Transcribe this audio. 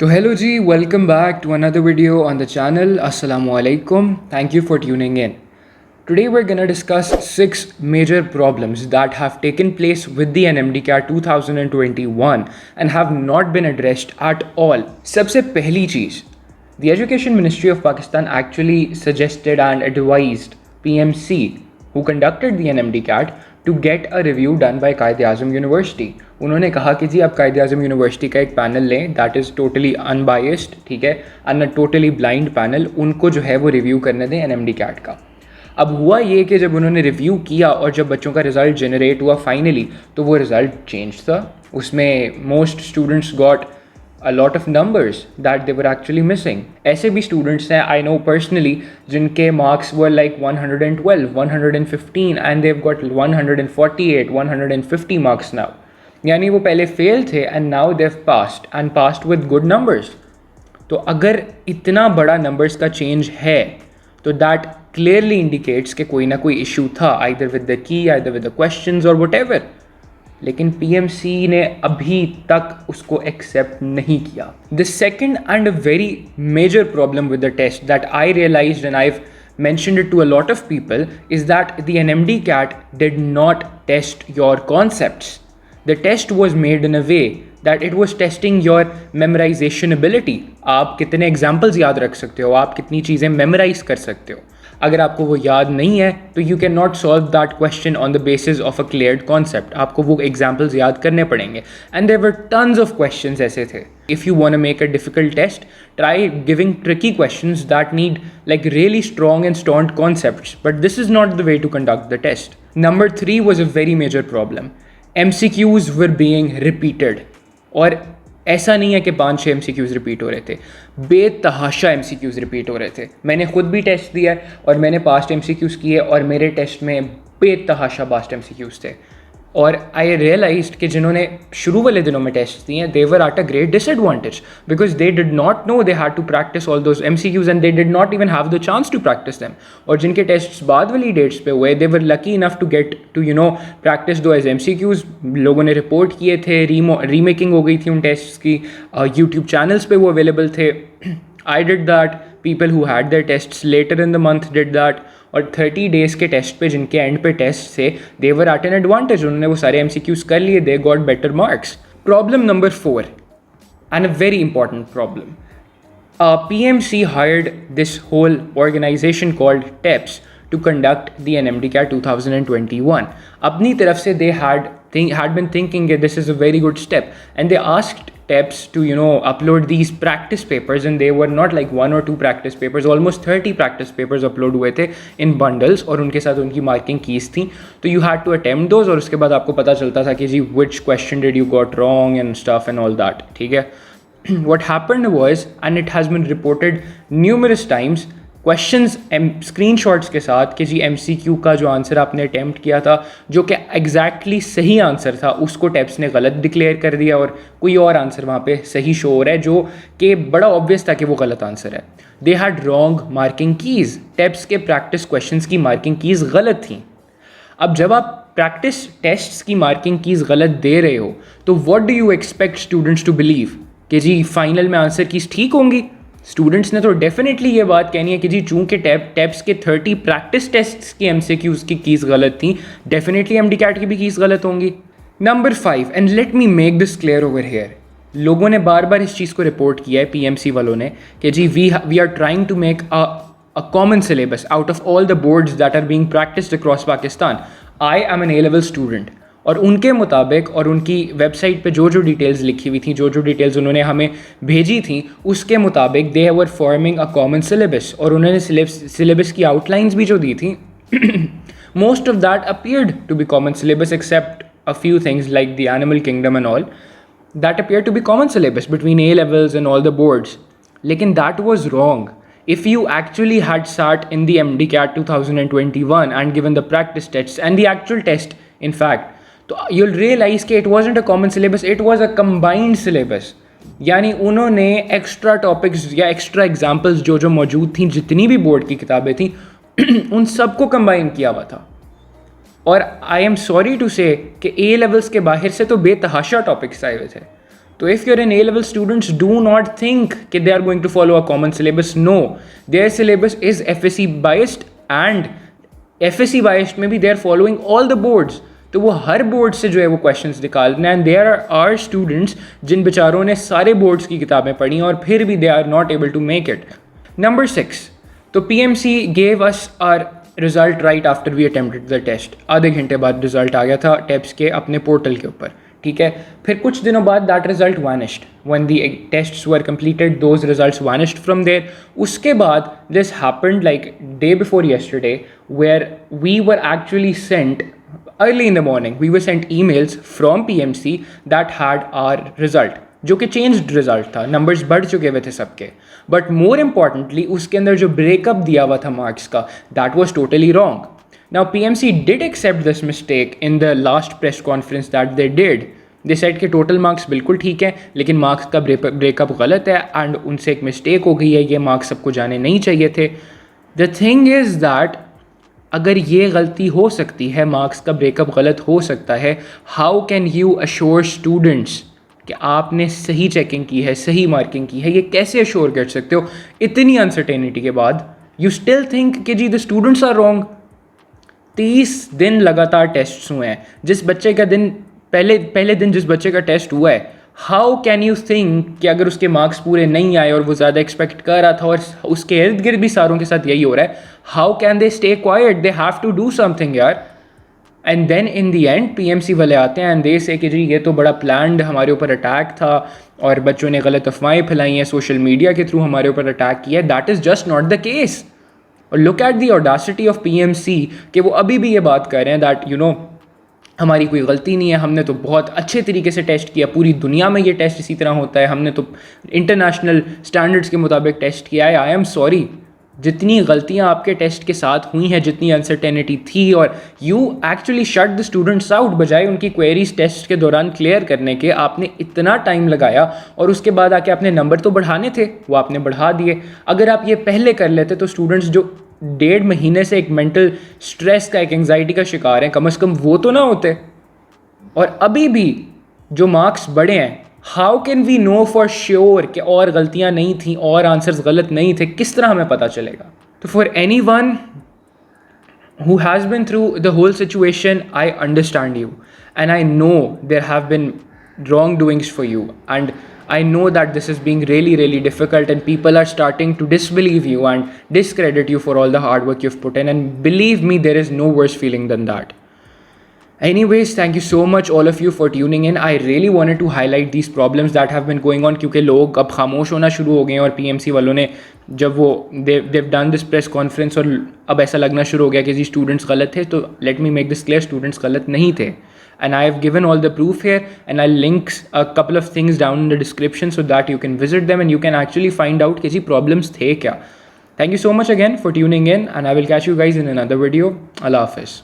So hello G, welcome back to another video on the channel. Assalamu alaikum. Thank you for tuning in. Today we're gonna discuss 6 major problems that have taken place with the NMDCAT 2021 and have not been addressed at all. सबसे पहली चीज, the Education Ministry of Pakistan actually suggested and advised PMC, who conducted the NMDCAT, to get a review done by Quaid-e-Azam university. उन्होंने कहा कि जी आप Quaid-e-Azam university का एक panel लें दैट इज़ टोटली अनबायस्ड, ठीक है, एंड टोटली ब्लाइंड पैनल, उनको जो है वो रिव्यू करने दें NMDCAT का. अब हुआ ये कि जब उन्होंने रिव्यू किया और जब बच्चों का रिज़ल्ट जनरेट हुआ फाइनली, तो वो रिज़ल्ट चेंज था. उसमें most students got a lot of numbers that they were actually missing. ऐसे भी students हैं I know personally जिनके marks were like 112, 115 and they've got 148, 150 marks now. यानी वो पहले fail थे and now they've passed and passed with good numbers. तो अगर इतना बड़ा numbers का change है तो that clearly indicates कि कोई ना कोई issue था either with the key, either with the questions or whatever. लेकिन PMC ने अभी तक उसको एक्सेप्ट नहीं किया. The second and a very major problem with the test that I realized and I mentioned it to a lot of people is that the NMDCAT did not test your concepts. The test was made in a way that it was testing your memorization ability. आप कितने examples याद रख सकते हो, आप कितनी चीज़ें memorize कर सकते हो. अगर आपको वो याद नहीं है तो you can not solve that question on the basis of a cleared concept. आपको वो एग्जाम्पल्स याद करने पड़ेंगे and there were tons of questions ऐसे थे. If you want to make a difficult test, try giving tricky questions that need like really strong and stoned concepts, but this is not the way to conduct the test. Number 3 was a very major problem. MCQs were being repeated. और ऐसा नहीं है कि 5-6 MCQs repeat हो रहे थे, बेतहाशा MCQs repeat हो रहे थे. मैंने खुद भी टेस्ट दिया है और मैंने पास्ट MCQs किए और मेरे टेस्ट में बेतहाशा पास्ट MCQs थे. और आई रियलाइज्ड कि जिन्होंने शुरू वाले दिनों में टेस्ट दिए हैं they were at a great disadvantage because they did not know they had to practice all those MCQs and they did not even have the chance to practice them. और जिनके टेस्ट्स बाद वाली dates पे हुए they were lucky enough to get to practice those as MCQs. लोगों ने report किए थे, रीमेकिंग हो गई थी उन टेस्ट्स की, यूट्यूब चैनल्स पे वो अवेलेबल थे. I did that. People who had their tests later in the month did that. और 30 days के टेस्ट पे जिनके एंड पे टेस्ट थे they were at an advantage. उन्होंने वो सारे MCQs कर लिए, they got better marks. Problem number 4 and a very important problem. PMC hired this whole organization called TEPS to conduct the NMDCAT 2021. अपनी तरफ से they had been thinking that this is a very good step and they asked TEPS to upload these practice papers and they were not like 1 or 2 practice papers, almost 30 practice papers upload हुए थे in bundles और उनके साथ उनकी marking keys थी. तो you had to attempt those और उसके बाद आपको पता चलता था कि जी which question did you got wrong and stuff and all that. ठीक है. What happened was, and it has been reported numerous times, questions screenshots के साथ कि जी MCQ का जो आंसर आपने अटैम्प्ट किया था जो कि एग्जैक्टली सही आंसर था उसको टेप्स ने गलत डिक्लेयर कर दिया और कोई और आंसर वहाँ पे सही शो हो रहा है जो कि बड़ा ऑब्वियस था कि वो गलत आंसर है. They had wrong marking keys. टेप्स के प्रैक्टिस क्वेश्चंस की मार्किंग कीज़ गलत थी. अब जब आप प्रैक्टिस टेस्ट्स की मार्किंग कीज़ गलत दे रहे हो तो what do you expect students to believe कि जी फाइनल में आंसर कीज़ ठीक होंगी? स्टूडेंट्स ने तो डेफिनेटली ये बात कहनी है कि जी चूँकि टेप्स के 30 प्रैक्टिस टेस्ट्स की MCQs की कीज़ गलत थी, डेफिनेटली MDCAT की भी कीज़ गलत होंगी. Number 5 and let me make this clear over here. लोगों ने बार बार इस चीज़ को रिपोर्ट किया है PMC वालों ने कि जी we are trying to make a common syllabus out of all the boards that are being practised across Pakistan. I am an A-level student और उनके मुताबिक और उनकी वेबसाइट पे जो डिटेल्स लिखी हुई थी, जो डिटेल्स उन्होंने हमें भेजी थी उसके मुताबिक they were forming a common syllabus. और उन्होंने सिलेबस की आउटलाइंस भी जो दी थी most of that appeared to be common syllabus except a few things like the animal kingdom and all that appear to be common syllabus between A-levels and all the boards. लेकिन that was wrong. If you actually had sat in the MDCAT 2021 and given the practice tests and the actual test in fact, तो you'll realize कि it wasn't a common syllabus, it was a combined syllabus. यानी उन्होंने extra topics या extra examples जो मौजूद थी, जितनी भी बोर्ड की किताबें थी उन सबको कंबाइन किया हुआ था. और आई एम सॉरी टू से कि A-levels के बाहर से तो बेतहाशा टॉपिक्स आए हुए थे. तो if you're an A level students do not think कि they are going to follow a common syllabus. No, their syllabus is FSC based and FSC based में भी they are following all the boards. तो वो हर board से जो है वो questions निकाल रहे हैं. एंड देयर आर स्टूडेंट्स जिन बेचारों ने सारे बोर्ड्स की किताबें पढ़ी और फिर भी they are not able to make it. Number 6, तो PMC gave us our result right after we attempted the test. आधे घंटे बाद रिजल्ट आ गया था टेप्स के अपने पोर्टल के ऊपर. ठीक है, फिर कुछ दिनों बाद that result vanished when the tests were completed. Those results vanished from there. उसके बाद this happened like day before yesterday where we were actually sent early in the morning. We were sent emails from PMC that had our result, जो कि changed result था. Numbers बढ़ चुके हुए थे सबके. बट मोर इम्पॉर्टेंटली उसके अंदर जो ब्रेकअप दिया हुआ था मार्क्स का, that was totally wrong. Now PMC did accept this mistake in the last press conference that they did. They said के टोटल मार्क्स बिल्कुल ठीक है लेकिन मार्क्स का ब्रेकअप गलत है एंड उनसे एक मिस्टेक हो गई है, ये मार्क्स सबको जाने नहीं चाहिए थे. द थिंग इज़ दैट अगर ये गलती हो सकती है, मार्क्स का ब्रेकअप गलत हो सकता है, how can you assure students कि आपने सही चेकिंग की है, सही मार्किंग की है? ये कैसे अश्योर कर सकते हो इतनी अनसर्टेनिटी के बाद? यू स्टिल थिंक कि जी द स्टूडेंट्स आर रॉन्ग. 30 दिन लगातार टेस्ट्स हुए हैं. जिस बच्चे का दिन पहले दिन जिस बच्चे का टेस्ट हुआ है, हाउ कैन यू थिंक कि अगर उसके मार्क्स पूरे नहीं आए और वो ज़्यादा एक्सपेक्ट कर रहा था और उसके इर्द गिर्द भी सारों के साथ यही हो रहा है, how can they stay quiet? They have to do something यार. And then in the end PMC वाले आते हैं एंड दे से कि जी ये तो बड़ा प्लान्ड हमारे ऊपर अटैक था और बच्चों ने गलत अफवाहें फैलाई हैं, सोशल मीडिया के थ्रू हमारे ऊपर अटैक किया है. That is just not the case. और look at the audacity of PMC कि वो अभी भी ये बात कर रहे हैं दैट यू नो हमारी कोई गलती नहीं है, हमने तो बहुत अच्छे तरीके से टेस्ट किया, पूरी दुनिया में ये टेस्ट इसी तरह होता है, हमने तो इंटरनेशनल स्टैंडर्ड्स के मुताबिक टेस्ट किया है. आई एम सॉरी, जितनी गलतियां आपके टेस्ट के साथ हुई हैं, जितनी अनसर्टेनिटी थी, और you actually shut the students out. बजाय उनकी क्वेरीज टेस्ट के दौरान क्लियर करने के आपने इतना टाइम लगाया और उसके बाद आके आपने नंबर तो बढ़ाने थे, वो आपने बढ़ा दिए. अगर आप ये पहले कर लेते तो स्टूडेंट्स जो 1.5 महीने से एक मेंटल स्ट्रेस का, एक एंग्जाइटी का शिकार हैं, कम से कम वो तो ना होते. और अभी भी जो मार्क्स बढ़े हैं, how can we know for sure कि और गलतियां नहीं थी और आंसर्स गलत नहीं थे? किस तरह हमें पता चलेगा? तो for any one who has been through the whole situation, I understand you and I know there have been wrongdoings for you, and I know that this is being really difficult and people are starting to disbelieve you and discredit you for all the hard work you've put in, and believe me, there is no worse feeling than that. Anyways, thank you so much all of you for tuning in. I really wanted to highlight these problems that have been going on क्योंकि लोग अब खामोश होना शुरू हो गए हैं और PMC वालों ने जब वो they've done this press conference और अब ऐसा लगना शुरू हो गया कि जी स्टूडेंट्स गलत थे. तो let me make this clear, students गलत नहीं थे. And I have given all the proof here and I'll link a couple of things down in the description so that you can visit them and you can actually find out कि जी problems थे क्या. Thank you so much again for tuning in and I will catch you guys in another video. Allah Hafiz.